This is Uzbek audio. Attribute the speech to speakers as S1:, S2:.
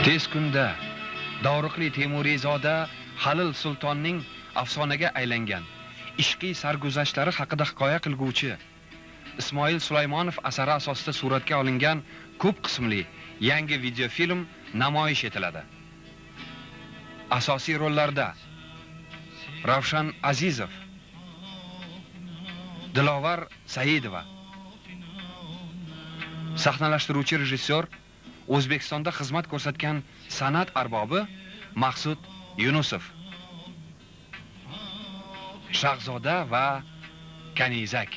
S1: Tez kunda Doriqli Temuriyzoda Halil Sultonning afsonaga aylangan ishqiy sarguzashtlari haqida hikoya qilguvchi Ismoil Sulaymonov asari asosida suratga olingan ko'p qismli yangi videofilm namoyish etiladi. Asosiy rollarda Ravshan Azizov, Dilovar Saidova, sahnalashtiruvchi rejissyor O'zbekistonda xizmat ko'rsatgan san'at arbobi Maqsud Yunusov, Shahzoda va Kanizak.